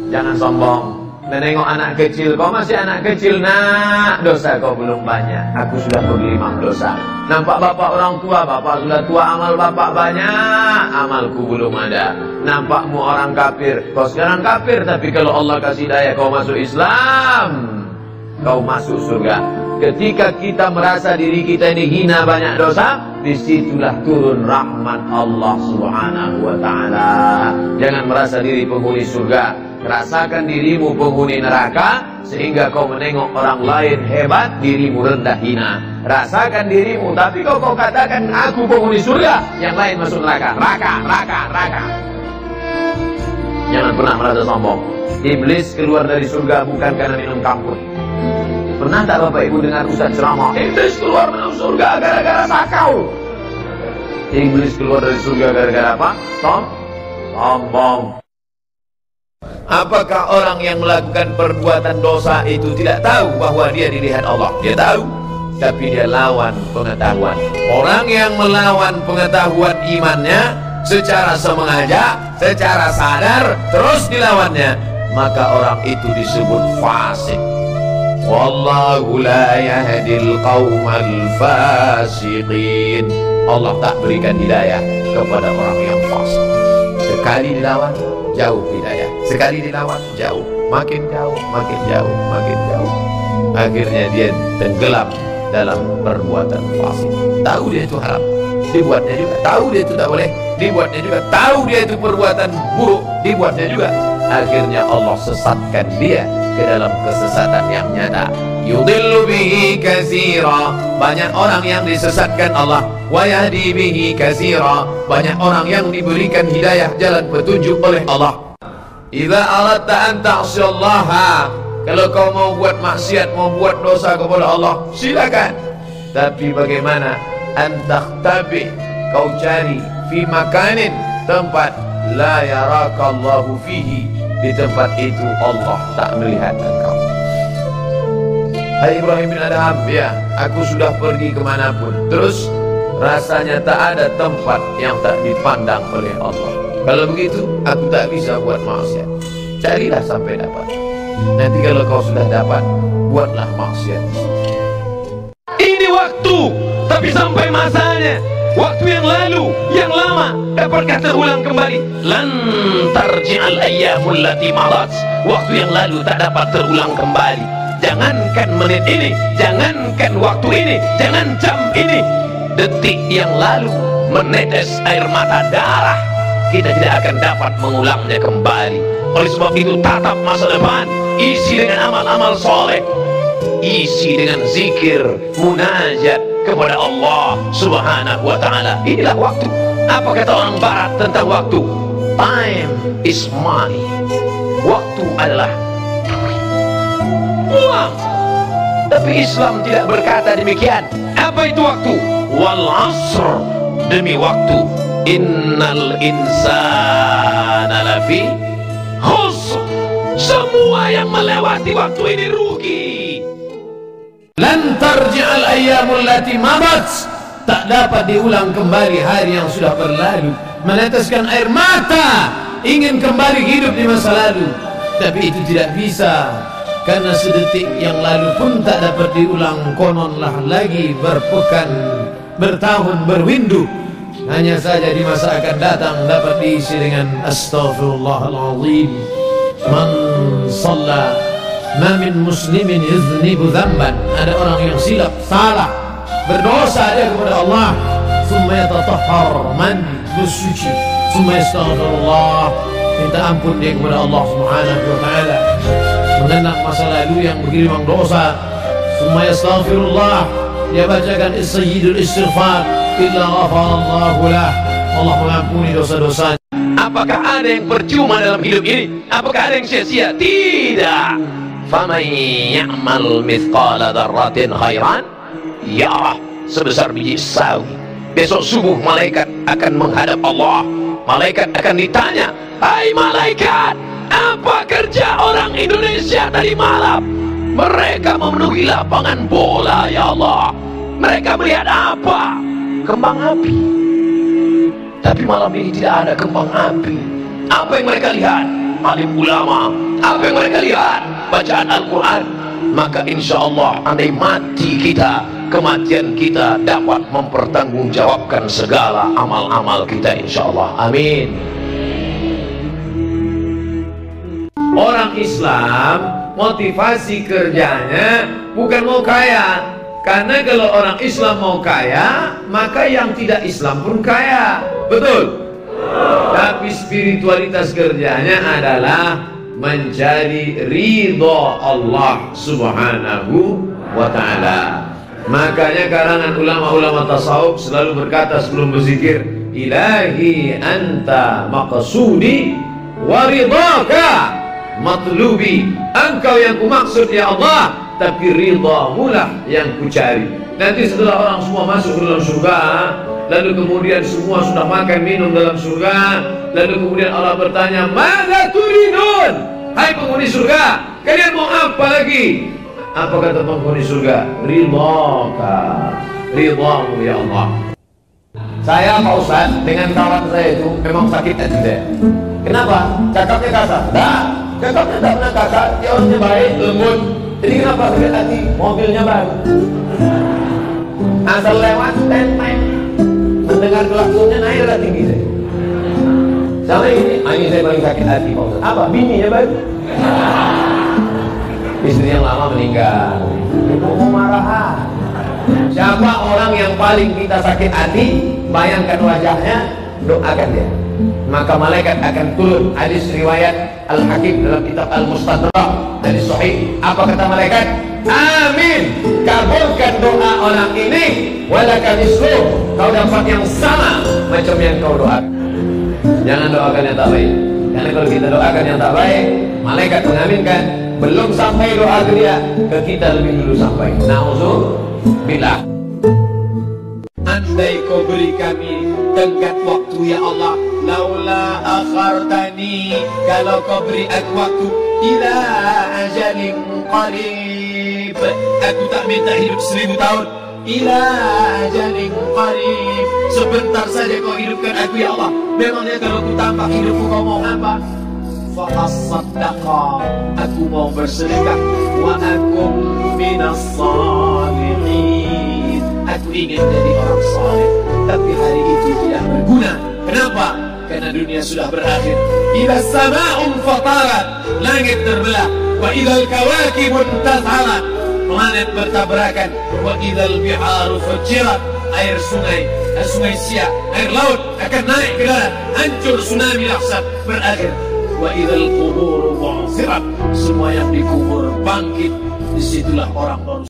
Jangan sombong. Menengok anak kecil, kau masih anak kecil, nak, dosa kau belum banyak. Aku sudah berlimang dosa. Nampak bapak orang tua, bapak sudah tua, amal bapak banyak, amalku belum ada. Nampakmu orang kafir, kau sekarang kafir, tapi kalau Allah kasih daya kau masuk Islam, kau masuk surga. Ketika kita merasa diri kita ini hina, banyak dosa, disitulah turun rahmat Allah Subhanahu wa ta'ala. Jangan merasa diri penghuni surga. Rasakan dirimu penghuni neraka, sehingga kau menengok orang lain hebat, dirimu rendah hina. Rasakan dirimu, tapi kau katakan aku penghuni surga, yang lain masuk neraka. Raka. Jangan pernah merasa sombong. Iblis keluar dari surga bukan karena minum kampur. Pernah tak Bapak Ibu dengar ustaz ceramah, iblis keluar dari surga gara-gara sakau? Iblis keluar dari surga gara-gara apa? Sombong. Apakah orang yang melakukan perbuatan dosa itu tidak tahu bahwa dia dilihat Allah? Dia tahu, tapi dia lawan pengetahuan. Orang yang melawan pengetahuan imannya secara sengaja, secara sadar, terus dilawannya, maka orang itu disebut fasik. Wallahu la yahdil qaumal fasiqin. Allah tak berikan hidayah kepada orang yang fasik. Sekali dilawan, jauh hidayah. Sekali dilawan, jauh. Makin jauh, makin jauh, makin jauh. Akhirnya dia tenggelam dalam perbuatan fasik. Tahu dia itu haram, dibuatnya juga. Tahu dia itu tak boleh, dibuatnya juga. Tahu dia itu perbuatan buruk, dibuatnya juga. Akhirnya Allah sesatkan dia ke dalam kesesatan yang nyata. Yudillu bihi katsira, banyak orang yang disesatkan Allah. Wa yahdi bihi katsira, banyak orang yang diberikan hidayah jalan petunjuk oleh Allah. Idza aradta an ta'siyallaha, kalau kau mau buat maksiat, mau buat dosa kepada Allah, silakan. Tapi bagaimana antakhtabi, kau cari fi makanin, tempat la yarakallahu fihi, di tempat itu Allah tak melihat engkau. Hai Ibrahim bin Adham, ya, aku sudah pergi kemanapun, terus rasanya tak ada tempat yang tak dipandang oleh Allah. Kalau begitu, aku tak bisa buat maksiat. Carilah sampai dapat. Nanti kalau kau sudah dapat, buatlah maksiat. Ini waktu, tapi sampai masanya. Waktu yang lalu, yang lama, dapatkah terulang kembali? Lan tarji'al ayyamul lati madat. Waktu yang lalu tak dapat terulang kembali. Jangankan menit ini, jangankan waktu ini, jangan jam ini, detik yang lalu menetes air mata darah, kita tidak akan dapat mengulangnya kembali. Oleh sebab itu, tatap masa depan, isi dengan amal-amal soleh, isi dengan zikir, munajat kepada Allah Subhanahu wa ta'ala. Inilah waktu. Apa kata orang barat tentang waktu? Time is money. Waktu adalah uang. Tapi Islam tidak berkata demikian. Apa itu waktu? Wal asr, demi waktu. Innal insana lafi khusr. Semua yang melewati waktu ini rugi. Lan tarji'al ayyamul lati madat, tak dapat diulang kembali hari yang sudah berlalu. Meneteskan air mata, ingin kembali hidup di masa lalu, tapi itu tidak bisa, karena sedetik yang lalu pun tak dapat diulang. Kononlah lagi berpekan, bertahun, berwindu. Hanya saja di masa akan datang dapat diisi dengan astaghfirullahaladzim. Man shalla ma min muslimin yuznibu dzamban, ada orang yang silap, salah, berdosa dia kepada Allah, summa yatatahhar, mandi, bersuci, summa yastaghfirullah, minta ampun dia kepada Allah Subhanahu wa ta'ala, mengenang masa lalu yang bergelimang dosa, summa yastaghfirullah, dia bacakan sayyidul istighfar, illa ghafarallahu lah, Allah mengampuni dosa-dosanya. Apakah ada yang percuma dalam hidup ini? Apakah ada yang sia-sia? Tidak. Faman ya'mal mithqala dzarratin khairan yarah, sebesar biji sawi. Besok subuh malaikat akan menghadap Allah. Malaikat akan ditanya, hai malaikat, apa kerja orang Indonesia tadi malam? Mereka memenuhi lapangan bola, ya Allah. Mereka melihat apa? Kembang api. Tapi malam ini tidak ada kembang api. Apa yang mereka lihat? alim ulama. Apa yang mereka lihat? Bacaan Al-Quran. Maka insya Allah andai mati kita, kematian kita dapat mempertanggungjawabkan segala amal-amal kita insya Allah. Amin. Orang Islam motivasi kerjanya bukan mau kaya. Karena kalau orang Islam mau kaya, maka yang tidak Islam pun kaya. Betul? Tapi spiritualitas kerjanya adalah mencari ridho Allah subhanahu wa ta'ala. Makanya karangan ulama-ulama tasawuf selalu berkata sebelum berzikir, ilahi anta maqsudi wa ridhaka matlubi. Engkau yang kumaksud ya Allah, tapi ridhamu lah yang kucari. Nanti setelah orang semua masuk ke dalam surga, lalu kemudian semua sudah makan minum dalam surga, lalu kemudian Allah bertanya, "Madza turidun?" Hai penghuni surga, kalian mau apa lagi? Apa kata penghuni surga? Ridhaka, ridhamu ya Allah. Saya Pak Ustaz dengan kawan saya itu memang sakit hati saya. Kenapa? Cakapnya kasar. Nah, cakapnya tak pernah kasar, dia orangnya baik, lembut. Jadi kenapa sakit hati? Mobilnya baru, asal lewat tempe, mendengar klaksonnya naik darah tinggi saya. Sama ini saya paling sakit hati Pak Ustaz. Apa? Bininya baru, istri yang lama meninggal. Mau marah. Siapa orang yang paling kita sakit hati? Bayangkan wajahnya, doakan dia. Maka malaikat akan turun. Hadis riwayat Al-Hakim dalam kitab Al-Mustadrak, hadis sahih. Apa kata malaikat? Amin, kabulkan doa orang ini, walaka misluh, kau dapat yang sama macam yang kau doakan. Jangan doakan yang tak baik, karena kalau kita doakan yang tak baik, malaikat mengaminkan. Belum sampai doa ke dia, ke kita lebih dulu sampai. Na'udzubillah. Andai kau beri kami tenggat waktu ya Allah, laula akhartani, kalau kau beri aku waktu ila ajalin qarib, aku tak minta hidup 1000 tahun, ila ajalin qarib, sebentar saja kau hidupkan aku ya Allah. Memangnya kalau ku tambah hidupku kau mau apa? Fa'asaddaqa, aku mau bersedekah, wa akum minas salihin, aku ingin jadi orang saleh. Tapi hari itu tidak berguna. Kenapa? Karena dunia sudah berakhir. Idza sama'un fatarat, langit terbelah. Wa idzal kawakibun tatharat, planet bertabrakan. Wa idzal biharu fujirat, air sungai Siak, air laut akan naik ke darat, hancur tsunami dahsyat berakhir. Wa idzal qubur bu'thirat, semua yang dikubur bangkit. Disitulah orang baru